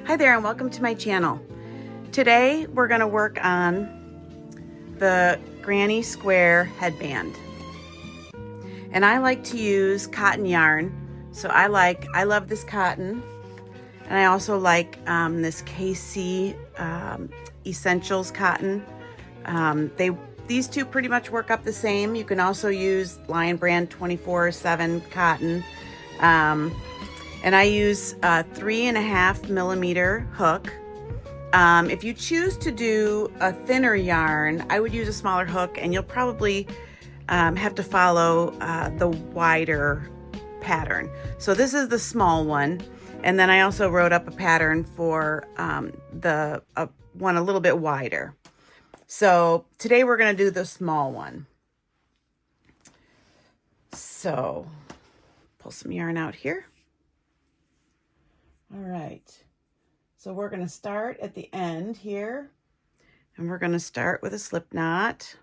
Hi there and welcome to my channel. Today we're going to work on the granny square headband. And I like to use cotton yarn. So I love this cotton. And I also like this KC Essentials cotton. These two pretty much work up the same. You can also use Lion Brand 24/7 cotton. And I use a 3.5 millimeter hook. If you choose to do a thinner yarn, I would use a smaller hook, and you'll probably have to follow the wider pattern. So this is the small one. And then I also wrote up a pattern for the one a little bit wider. So today we're going to do the small one. So pull some yarn out here. All right, so we're going to start at the end here, and we're going to start with a slip knot.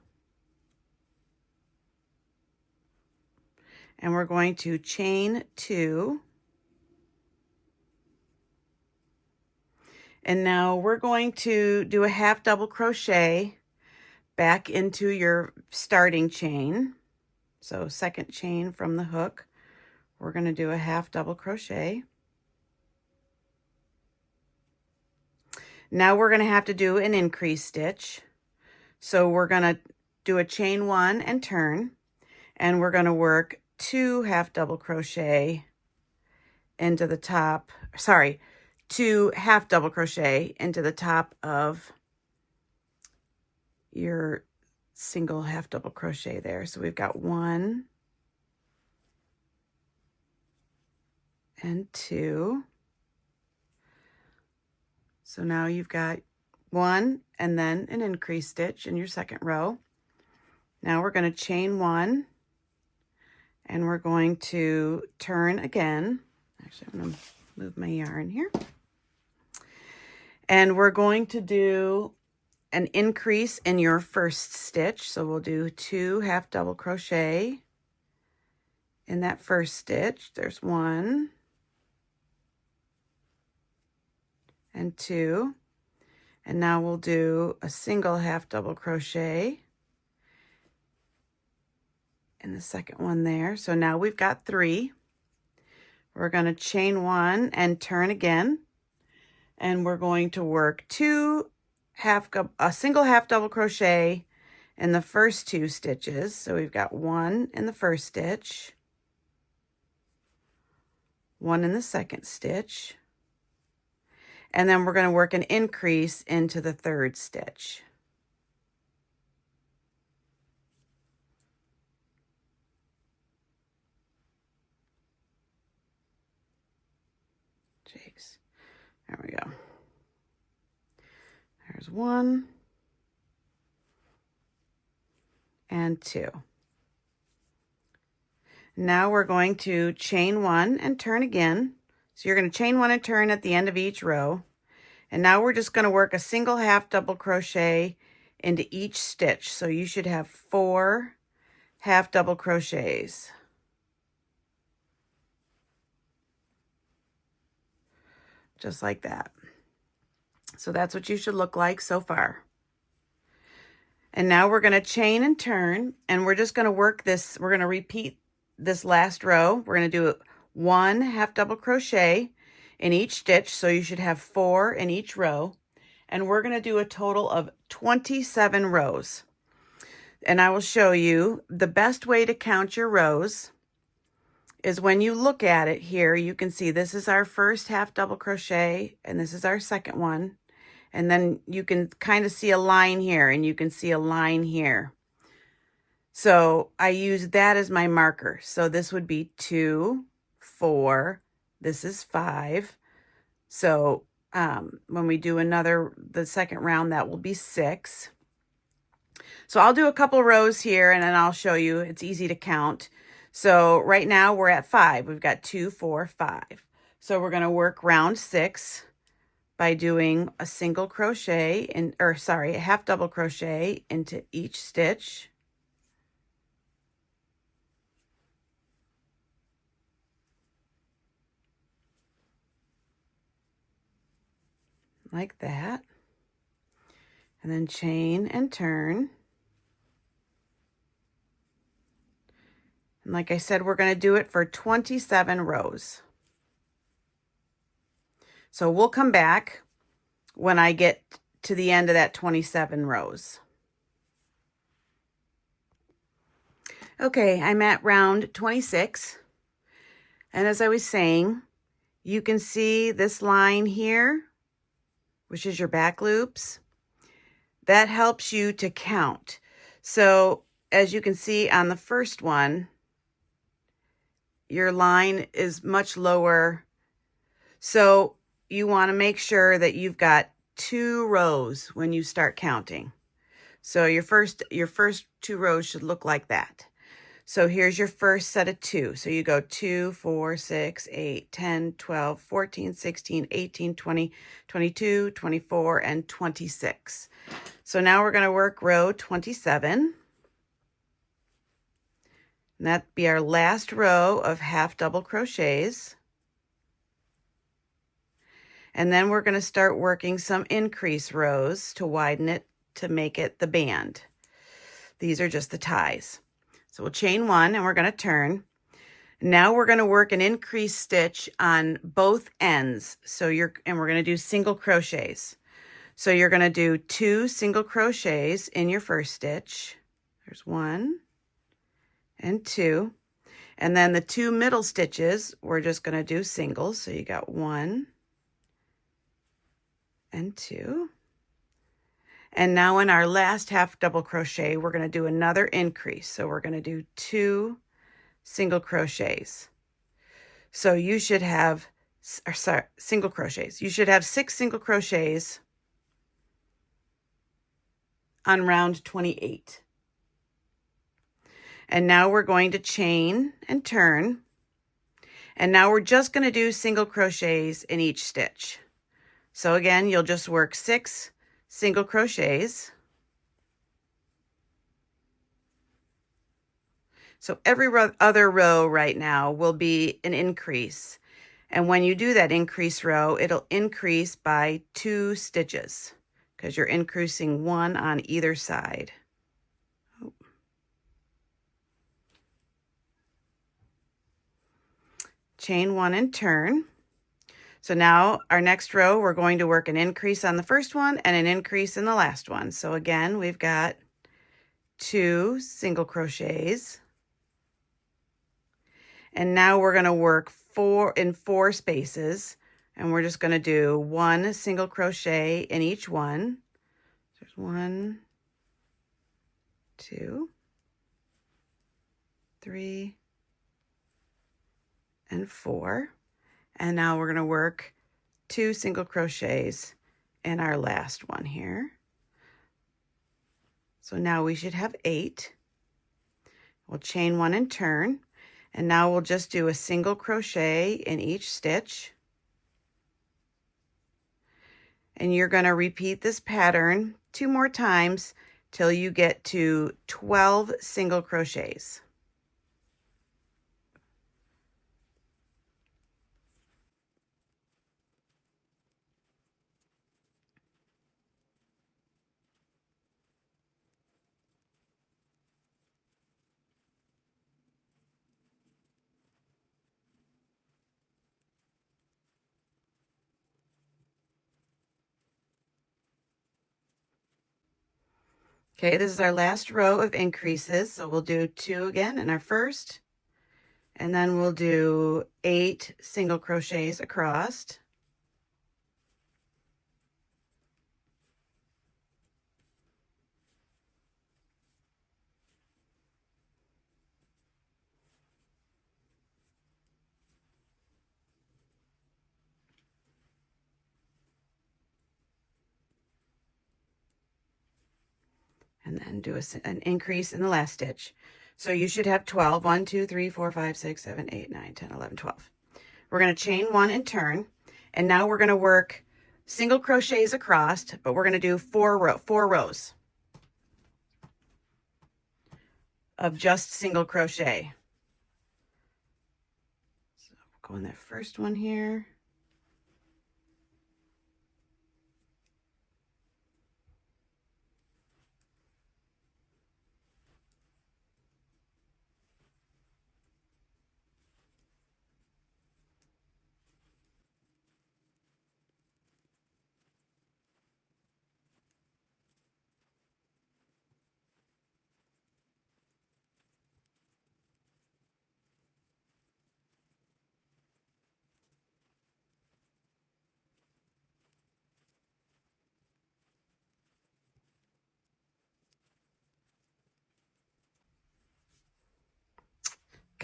And we're going to chain 2. And now we're going to do a half double crochet back into your starting chain. So second chain from the hook, we're going to do a half double crochet. Now we're going to have to do an increase stitch. So we're going to do a chain 1 and turn, and we're going to work 2 half double crochet into the top, 2 half double crochet into the top of your single half double crochet there. So we've got 1 and 2. So now you've got 1 and then an increase stitch in your second row. Now we're going to chain 1, and we're going to turn again. Actually, I'm going to move my yarn here. And we're going to do an increase in your first stitch. So we'll do 2 half double crochet in that first stitch. There's 1 and 2. And now we'll do a single half double crochet in the second one there. So now we've got 3. We're going to chain 1 and turn again. And we're going to work a single half double crochet in the first 2 stitches. So we've got 1 in the first stitch, 1 in the second stitch, and then we're going to work an increase into the third stitch. Jeez. There we go. There's 1 and 2. Now we're going to chain 1 and turn again. So you're going to chain 1 and turn at the end of each row. And now we're just going to work a single half double crochet into each stitch. So you should have 4 half double crochets. Just like that. So that's what you should look like so far. And now we're going to chain and turn, and we're just going to work this. We're going to repeat this last row. We're going to do 1 half double crochet in each stitch. So you should have 4 in each row. And we're going to do a total of 27 rows. And I will show you the best way to count your rows is when you look at it here, you can see this is our first half double crochet, and this is our second one. And then you can kind of see a line here, and you can see a line here. So I use that as my marker. So this would be 2, 4, this is 5. So when we do the second round, that will be 6. So I'll do a couple rows here, and then I'll show you. It's easy to count. So right now we're at 5. We've got 2, 4, 5. So we're going to work round 6 by doing a single crochet a half double crochet into each stitch. like that. And then chain and turn. And like I said, we're going to do it for 27 rows. So we'll come back when I get to the end of that 27 rows. Okay, I'm at round 26. And as I was saying, you can see this line here, which is your back loops. That helps you to count. So as you can see on the first one, your line is much lower. So you want to make sure that you've got 2 rows when you start counting. So your first 2 rows should look like that. So here's your first set of 2. So you go 2, 4, 6, 8, 10, 12, 14, 16, 18, 20, 22, 24, and 26. So now we're going to work row 27. And that'd be our last row of half double crochets. And then we're going to start working some increase rows to widen it to make it the band. These are just the ties. So we'll chain 1 and we're going to turn. Now we're going to work an increase stitch on both ends. We're going to do single crochets. So you're going to do 2 single crochets in your first stitch. There's 1 and 2. And then the 2 middle stitches, we're just going to do singles. So you got 1 and 2. And now in our last half double crochet, we're going to do another increase. So we're going to do 2 single crochets. So you should have, single crochets. You should have 6 single crochets on round 28. And now we're going to chain and turn. And now we're just going to do single crochets in each stitch. So again, you'll just work 6 single crochets. So every other row right now will be an increase. And when you do that increase row, it'll increase by 2 stitches because you're increasing 1 on either side. Chain 1 and turn. So now our next row, we're going to work an increase on the first one and an increase in the last one. So again, we've got 2 single crochets. And now we're going to work 4 in 4 spaces. And we're just going to do 1 single crochet in each one. There's 1, 2, 3, and 4. And now we're going to work 2 single crochets in our last one here. So now we should have 8. We'll chain 1 and turn. And now we'll just do a single crochet in each stitch. And you're going to repeat this pattern 2 more times till you get to 12 single crochets. Okay, this is our last row of increases. So we'll do 2 again in our first, and then we'll do 8 single crochets across. And then do an increase in the last stitch. So you should have 12. 1, 2, 3, 4, 5, 6, 7, 8, 9, 10, 11, 12. We're going to chain 1 and turn. And now we're going to work single crochets across, but we're going to do 4 rows of just single crochet. So we'll go in that first one here.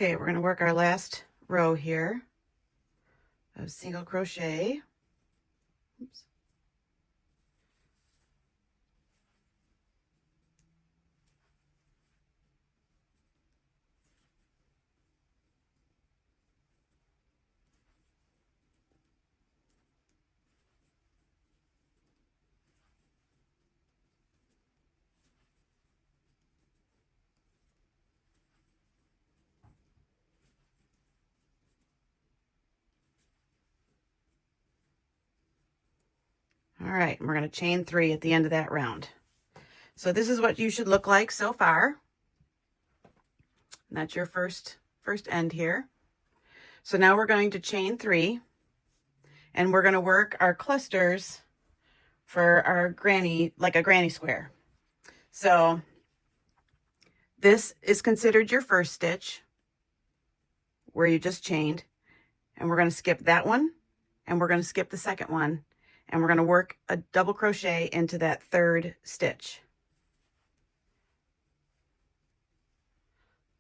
Okay, we're going to work our last row here of single crochet. Oops. All right, we're going to chain 3 at the end of that round. So this is what you should look like so far. And that's your first end here. So now we're going to chain 3, and we're going to work our clusters for our granny, like a granny square. So this is considered your first stitch where you just chained, and we're going to skip that one, and we're going to skip the second one, and we're going to work a double crochet into that third stitch.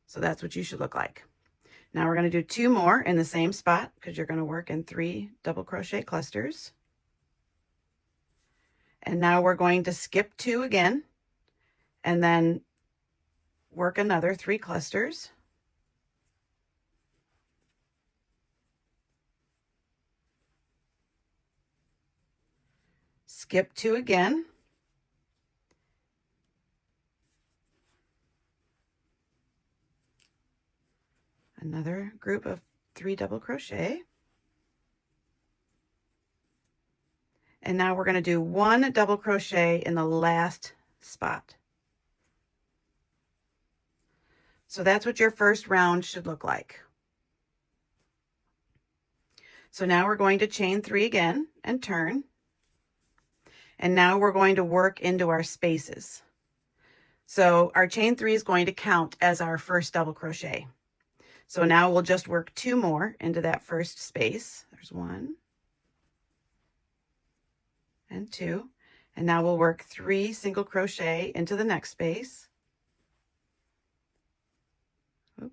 So that's what you should look like. Now we're going to do 2 more in the same spot because you're going to work in 3 double crochet clusters. And now we're going to skip 2 again and then work another 3 clusters. Skip 2 again. Another group of 3 double crochet. And now we're going to do 1 double crochet in the last spot. So that's what your first round should look like. So now we're going to chain 3 again and turn. And now we're going to work into our spaces. So our chain 3 is going to count as our first double crochet. So now we'll just work 2 more into that first space. There's 1 and 2. And now we'll work 3 single crochet into the next space. Oop.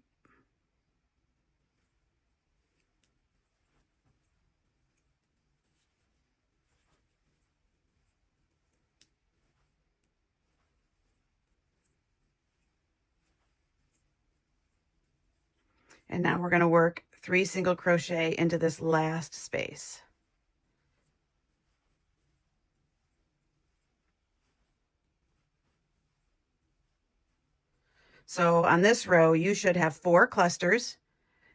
And now we're going to work 3 single crochet into this last space. So on this row, you should have 4 clusters,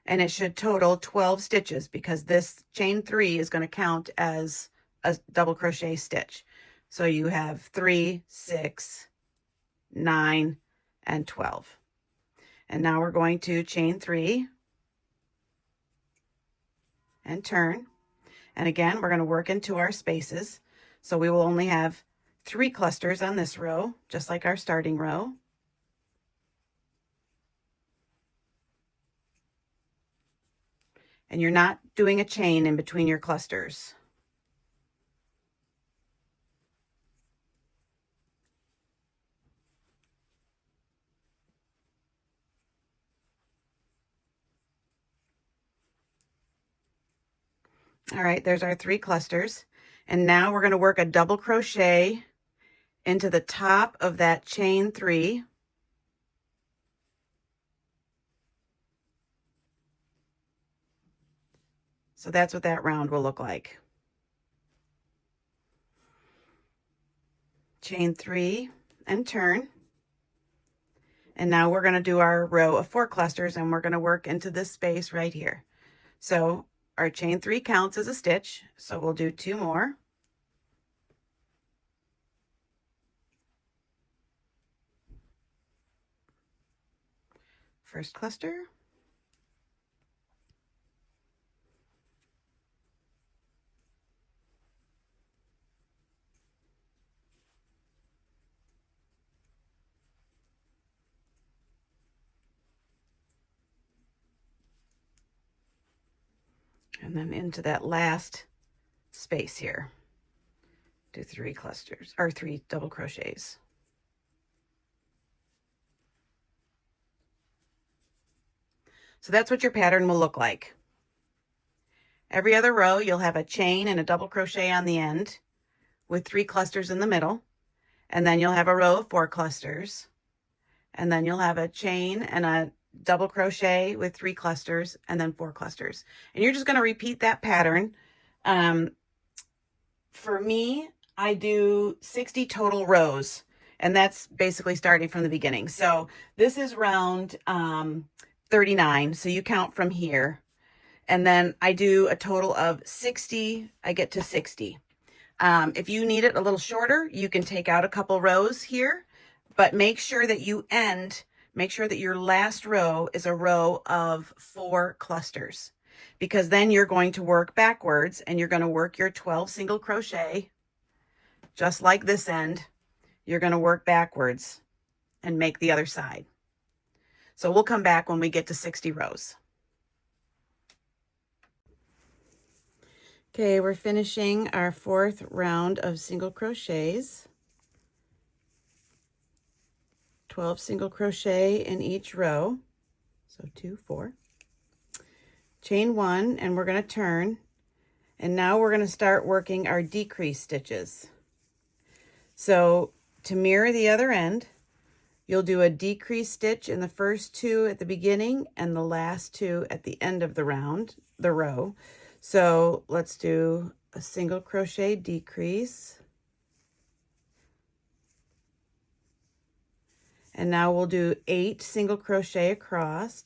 and it should total 12 stitches because this chain 3 is going to count as a double crochet stitch. So you have 3, 6, 9, and 12. And now we're going to chain 3 and turn. And again, we're going to work into our spaces. So we will only have 3 clusters on this row, just like our starting row. And you're not doing a chain in between your clusters. All right, there's our 3 clusters. And now we're going to work a double crochet into the top of that chain 3. So that's what that round will look like. Chain 3 and turn. And now we're going to do our row of 4 clusters, and we're going to work into this space right here. So our chain 3 counts as a stitch, so we'll do 2 more. First cluster. And then into that last space here, do 3 clusters or 3 double crochets. So that's what your pattern will look like. Every other row, you'll have a chain and a double crochet on the end with 3 clusters in the middle. And then you'll have a row of 4 clusters. And then you'll have a chain and a double crochet with 3 clusters and then 4 clusters. And you're just going to repeat that pattern. For me, I do 60 total rows, and that's basically starting from the beginning. So this is round 39. So you count from here. And then I do a total of 60. I get to 60. If you need it a little shorter, you can take out a couple rows here, but make sure that make sure that your last row is a row of 4 clusters, because then you're going to work backwards and you're going to work your 12 single crochet, just like this end. You're going to work backwards and make the other side. So we'll come back when we get to 60 rows. Okay, we're finishing our 4th round of single crochets. 12 single crochet in each row. So 2, 4. Chain 1, and we're going to turn. And now we're going to start working our decrease stitches. So to mirror the other end, you'll do a decrease stitch in the first 2 at the beginning and the last 2 at the end of the row. So let's do a single crochet decrease. And now we'll do 8 single crochet across.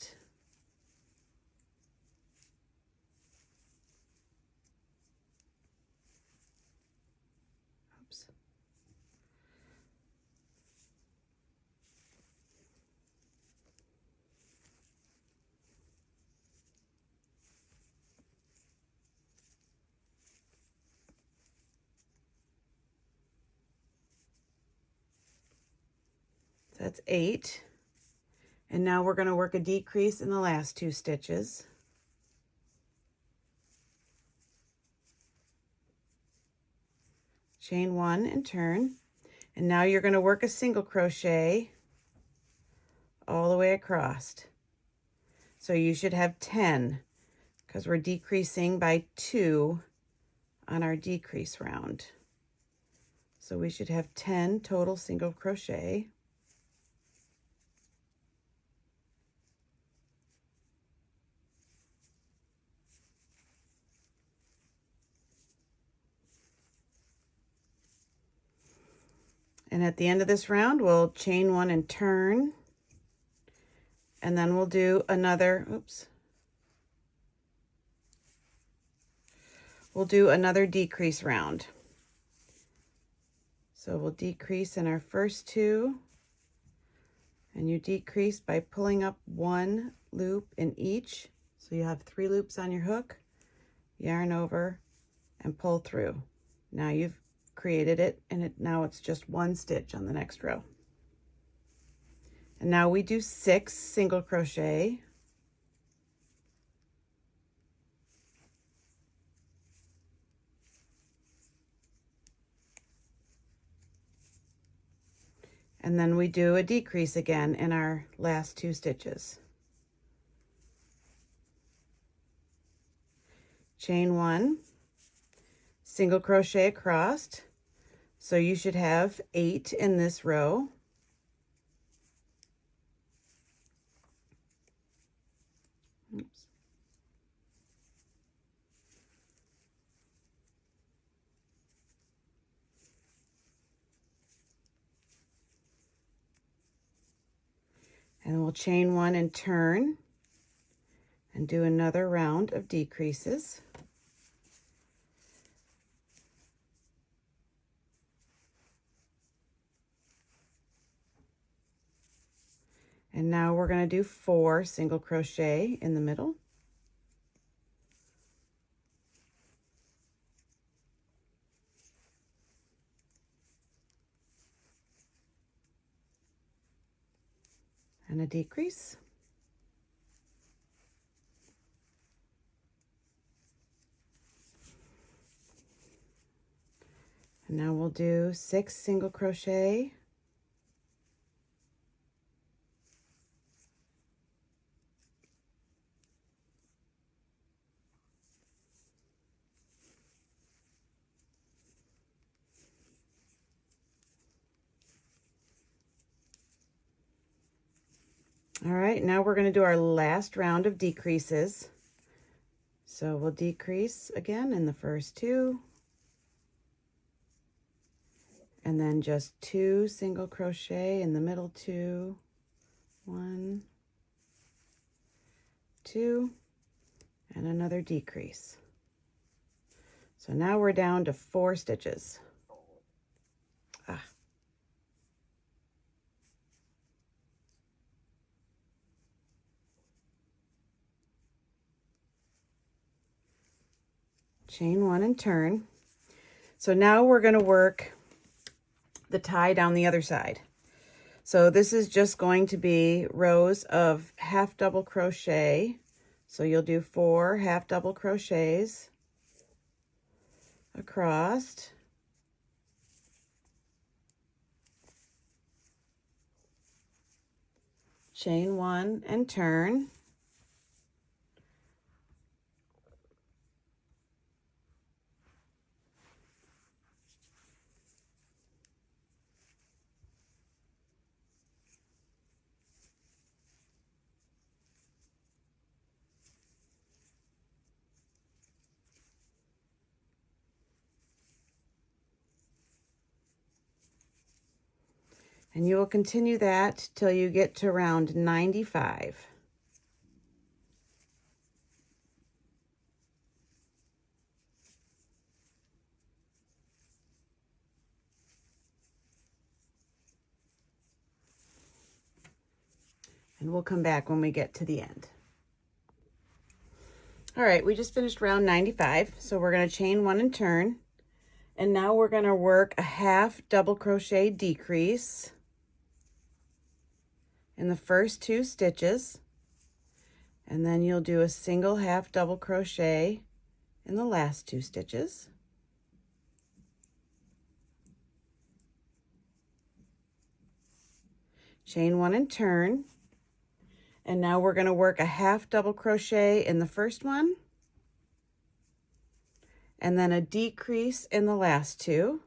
Oops. That's 8. And now we're going to work a decrease in the last 2 stitches. Chain 1 and turn. And now you're going to work a single crochet all the way across. So you should have 10, because we're decreasing by 2 on our decrease round. So we should have 10 total single crochet. And at the end of this round, we'll chain 1 and turn. And then we'll do another, we'll do another decrease round. So we'll decrease in our first 2. And you decrease by pulling up 1 loop in each. So you have 3 loops on your hook, yarn over, and pull through. Now you've created it, and now it's just 1 stitch on the next row. And now we do 6 single crochet. And then we do a decrease again in our last 2 stitches. Chain 1, single crochet across. So you should have 8 in this row. Oops. And we'll chain 1 and turn and do another round of decreases. And now we're going to do 4 single crochet in the middle. And a decrease. And now we'll do 6 single crochet. All right, now we're going to do our last round of decreases. So we'll decrease again in the first two, and then just 2 single crochet in the middle two, 1, 2, and another decrease. So now we're down to 4 stitches. Chain 1 and turn. So now we're going to work the tie down the other side. So this is just going to be rows of half double crochet. So you'll do 4 half double crochets across, chain 1 and turn. And you will continue that till you get to round 95. And we'll come back when we get to the end. All right, we just finished round 95. So we're going to chain 1 and turn. And now we're going to work a half double crochet decrease in the first 2 stitches, and then you'll do a single half double crochet in the last 2 stitches. Chain 1 and turn, and now we're going to work a half double crochet in the first one, and then a decrease in the last 2.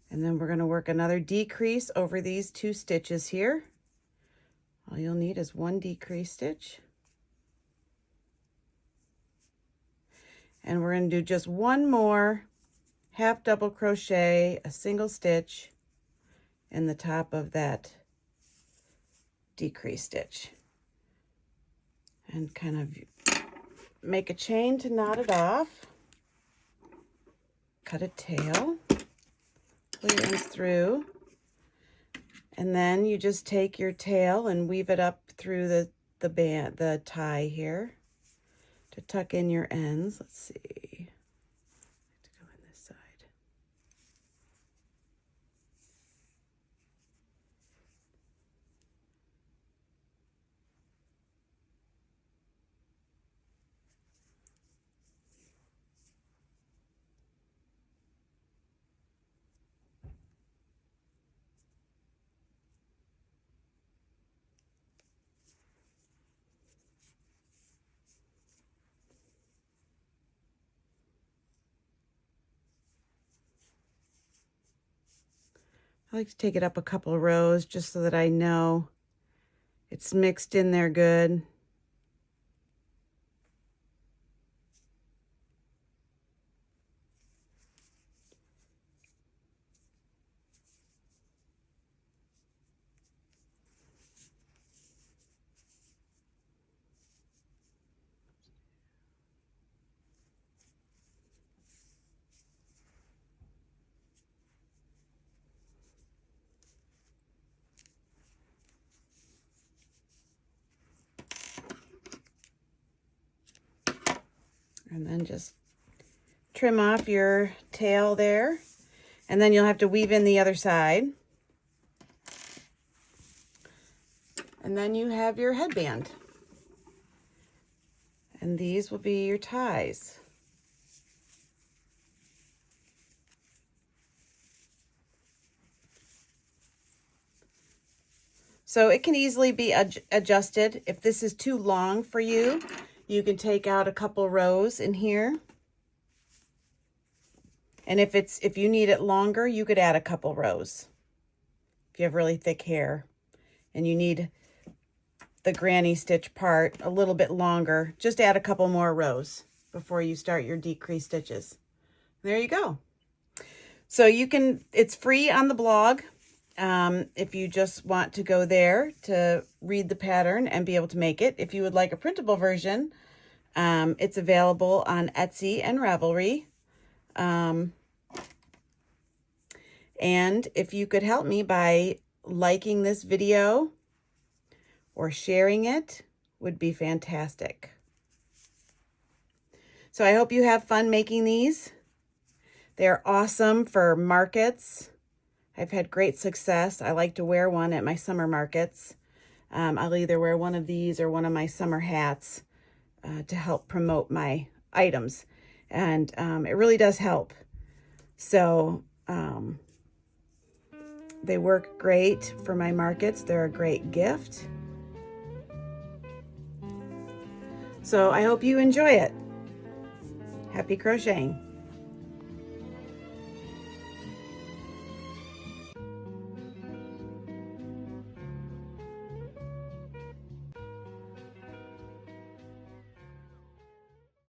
And then we're going to work another decrease over these 2 stitches here. All you'll need is 1 decrease stitch. And we're going to do just 1 more half double crochet, a single stitch in the top of that decrease stitch. And kind of make a chain to knot it off. Cut a tail. Pull your ends through, and then you just take your tail and weave it up through the tie here to tuck in your ends. Let's see. I have to go in this side. I like to take it up a couple of rows just so that I know it's mixed in there good. And then just trim off your tail there. And then you'll have to weave in the other side. And then you have your headband. And these will be your ties. So it can easily be adjusted. If this is too long for you, you can take out a couple rows in here. And if you need it longer, you could add a couple rows. If you have really thick hair and you need the granny stitch part a little bit longer, just add a couple more rows before you start your decrease stitches. There you go. So it's free on the blog. If you just want to go there to read the pattern and be able to make it. If you would like a printable version, it's available on Etsy and Ravelry. And if you could help me by liking this video or sharing it, would be fantastic. So I hope you have fun making these. They're awesome for markets. I've had great success. I like to wear one at my summer markets. I'll either wear one of these or one of my summer hats to help promote my items. And it really does help. So they work great for my markets. They're a great gift. So I hope you enjoy it. Happy crocheting.